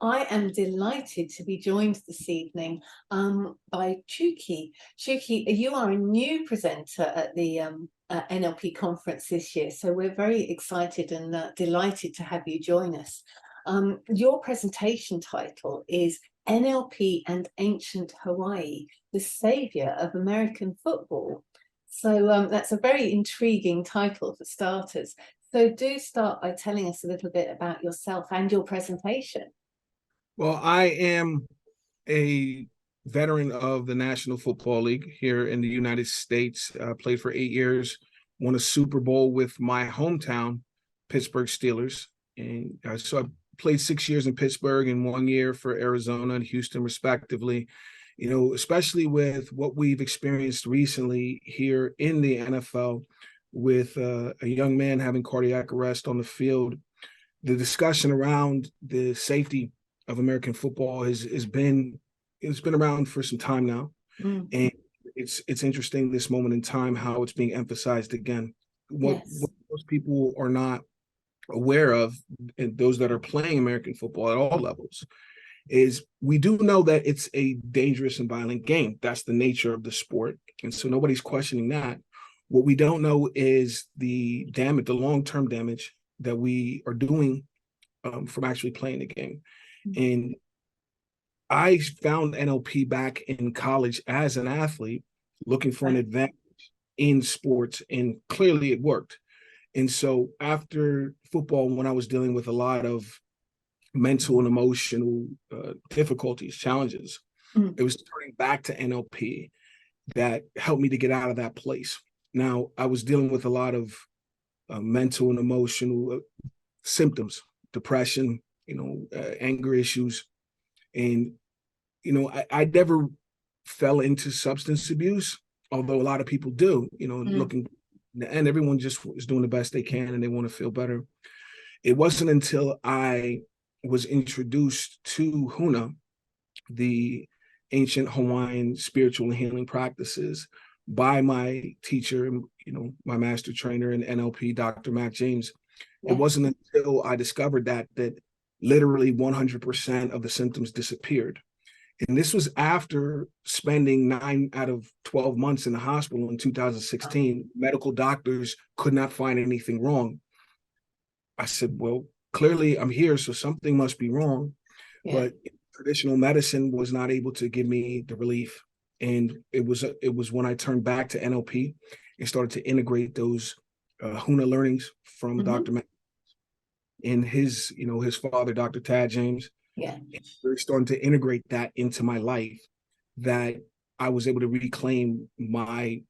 I am delighted to be joined this evening by Chukky. Chukky, you are a new presenter at the NLP conference this year, so we're very excited and delighted to have you join us. Your presentation title is NLP and Ancient Hawaii, the Saviour of American Football. So that's a very intriguing title for starters. So do start by telling us a little bit about yourself and your presentation. Well, I am a veteran of the National Football League here in the United States. Played for 8 years, won a Super Bowl with my hometown, Pittsburgh Steelers. And so I played 6 years in Pittsburgh and 1 year for Arizona and Houston, respectively. You know, especially with what we've experienced recently here in the NFL with a young man having cardiac arrest on the field, the discussion around the safety of American football has been around for some time now. And it's interesting this moment in time how it's being emphasized again. What most people are not aware of, and those that are playing American football at all levels, is we do know that it's a dangerous and violent game. That's the nature of the sport, and so nobody's questioning that. What we don't know is the damage, the long-term damage that we are doing from actually playing the game. And I found NLP back in college as an athlete, looking for an advantage in sports, and clearly it worked. And so after football, when I was dealing with a lot of mental and emotional difficulties, challenges, it was turning back to NLP that helped me to get out of that place. Now, I was dealing with a lot of mental and emotional symptoms, depression, anger issues. And, I never fell into substance abuse, although a lot of people do, looking, and everyone just is doing the best they can and they want to feel better. It wasn't until I was introduced to Huna, the ancient Hawaiian spiritual and healing practices, by my teacher, my master trainer in NLP, Dr. Mac James. It wasn't until I discovered that literally 100% of the symptoms disappeared. And this was after spending 9 out of 12 months in the hospital in 2016. Medical doctors could not find anything wrong. I said, well, clearly I'm here, so something must be wrong. But traditional medicine was not able to give me the relief. And it was when I turned back to NLP and started to integrate those Huna learnings from Dr. Mac and his father, Dr. Tad James. We're starting to integrate that into my life, that I was able to reclaim my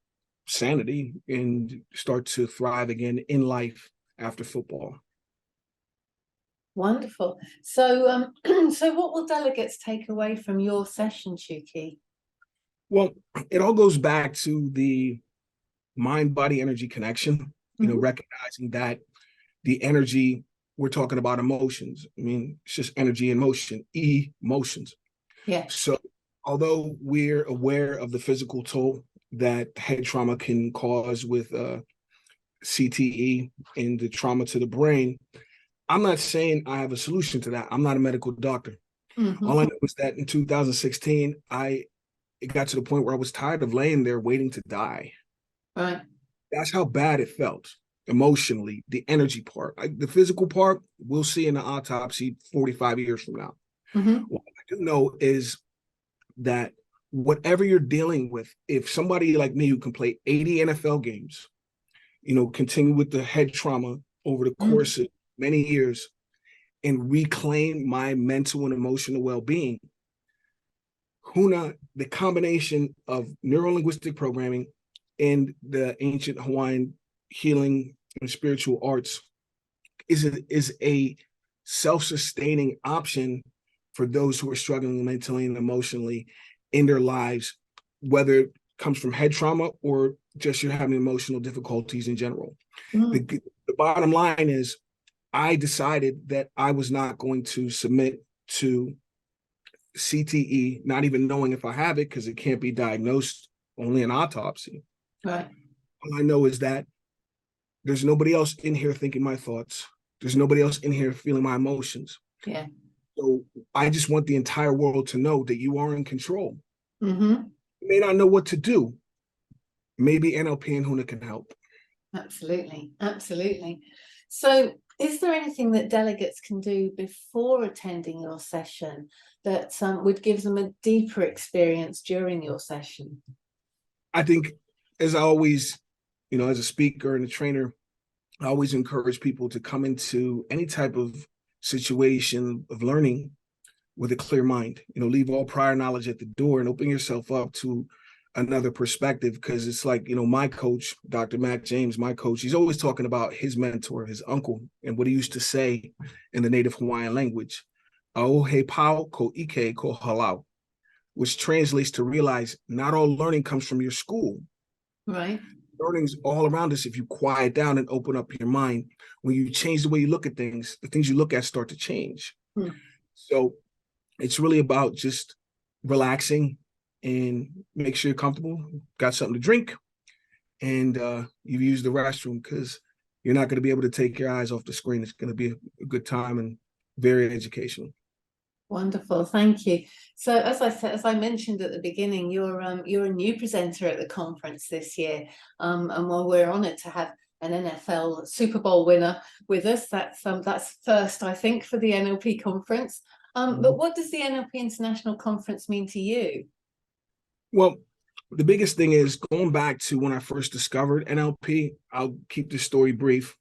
sanity and start to thrive again in life after football. Wonderful. So, so what will delegates take away from your session, Chukky? Well, it all goes back to the mind-body energy connection, recognizing that the energy, we're talking about emotions. I mean, it's just energy in motion, emotions. So although we're aware of the physical toll that head trauma can cause with CTE and the trauma to the brain, I'm not saying I have a solution to that. I'm not a medical doctor. All I know is that in 2016, it got to the point where I was tired of laying there waiting to die. That's how bad it felt emotionally, the energy part. The physical part, we'll see in the autopsy 45 years from now. What I do know is that whatever you're dealing with, if somebody like me who can play 80 NFL games, continue with the head trauma over the course of many years and reclaim my mental and emotional well-being, Huna, the combination of neuro-linguistic programming and the ancient Hawaiian healing and spiritual arts is a self-sustaining option for those who are struggling mentally and emotionally in their lives, whether it comes from head trauma or just you're having emotional difficulties in general. The bottom line is I decided that I was not going to submit to CTE, not even knowing if I have it, because it can't be diagnosed, only an autopsy. All I know is that there's nobody else in here thinking my thoughts. There's nobody else in here feeling my emotions. So I just want the entire world to know that you are in control. Mm-hmm. You may not know what to do. Maybe NLP and HUNA can help. Absolutely, absolutely. So is there anything that delegates can do before attending your session that would give them a deeper experience during your session? I think, as I always, as a speaker and a trainer, I always encourage people to come into any type of situation of learning with a clear mind. Leave all prior knowledge at the door and open yourself up to another perspective, because it's like, my coach, Dr. Mac James, my coach, he's always talking about his mentor, his uncle, and what he used to say in the native Hawaiian language, "Aohe pau ko ike ko halau," which translates to realize not all learning comes from your school. Right. Learning's all around us if you quiet down and open up your mind. When you change the way you look at things, the things you look at start to change. So it's really about just relaxing and make sure you're comfortable, got something to drink, and you've used the restroom, because you're not going to be able to take your eyes off the screen. It's going to be a good time and very educational. Wonderful, thank you. So as I mentioned at the beginning, you're a new presenter at the conference this year, and while we're honoured to have an NFL Super Bowl winner with us, that's first, I think, for the NLP conference. But what does the NLP International Conference mean to you? Well, the biggest thing is going back to when I first discovered NLP. I'll keep this story brief.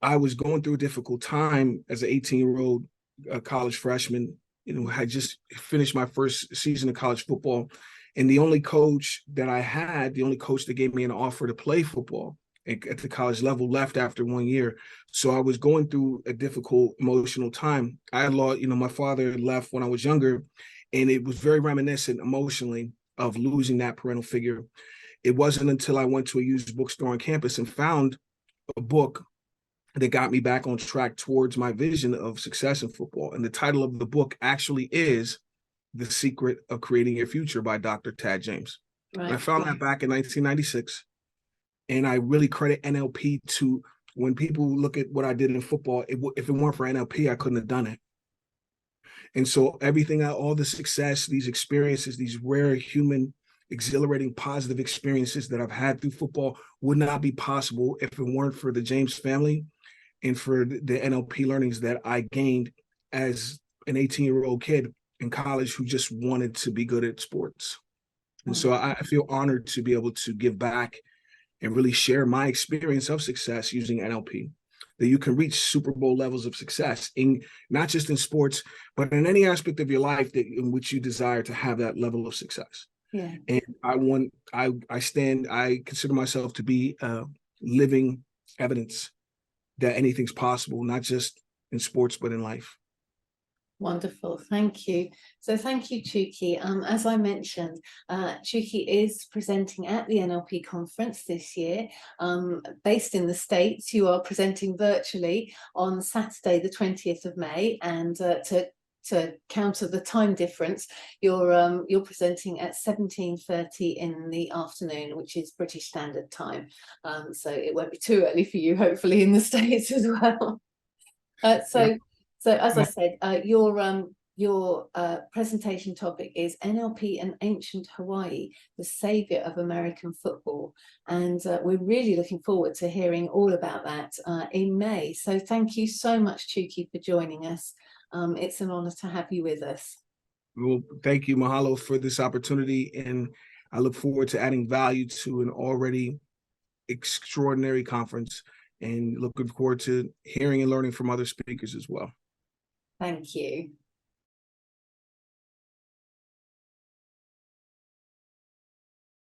I was going through a difficult time as an 18-year-old college freshman. Had just finished my first season of college football. And the only coach that I had, the only coach that gave me an offer to play football at the college level, left after 1 year. So I was going through a difficult emotional time. I had lost, my father left when I was younger, and it was very reminiscent emotionally of losing that parental figure. It wasn't until I went to a used bookstore on campus and found a book that got me back on track towards my vision of success in football. And the title of the book actually is The Secret of Creating Your Future by Dr. Tad James. Right. And I found that back in 1996. And I really credit NLP to, when people look at what I did in football, if it weren't for NLP, I couldn't have done it. And so everything, all the success, these experiences, these rare human, exhilarating, positive experiences that I've had through football would not be possible if it weren't for the James family and for the NLP learnings that I gained as an 18-year-old kid in college who just wanted to be good at sports. And so I feel honored to be able to give back and really share my experience of success using NLP, that you can reach Super Bowl levels of success, in not just in sports, but in any aspect of your life in which you desire to have that level of success. Yeah. And I consider myself to be living evidence that anything's possible, not just in sports, but in life. Wonderful, thank you. So thank you, Chukky. As I mentioned, Chukky is presenting at the NLP conference this year. Based in the States, you are presenting virtually on Saturday, the 20th of May, and to counter the time difference, you're presenting at 17:30 in the afternoon, which is British Standard Time. So it won't be too early for you, hopefully, in the States as well. So as I said, your presentation topic is NLP and Ancient Hawaii, the Saviour of American Football. And we're really looking forward to hearing all about that in May. So thank you so much, Chukky, for joining us. It's an honour to have you with us. Well, thank you, mahalo, for this opportunity. And I look forward to adding value to an already extraordinary conference, and looking forward to hearing and learning from other speakers as well. Thank you.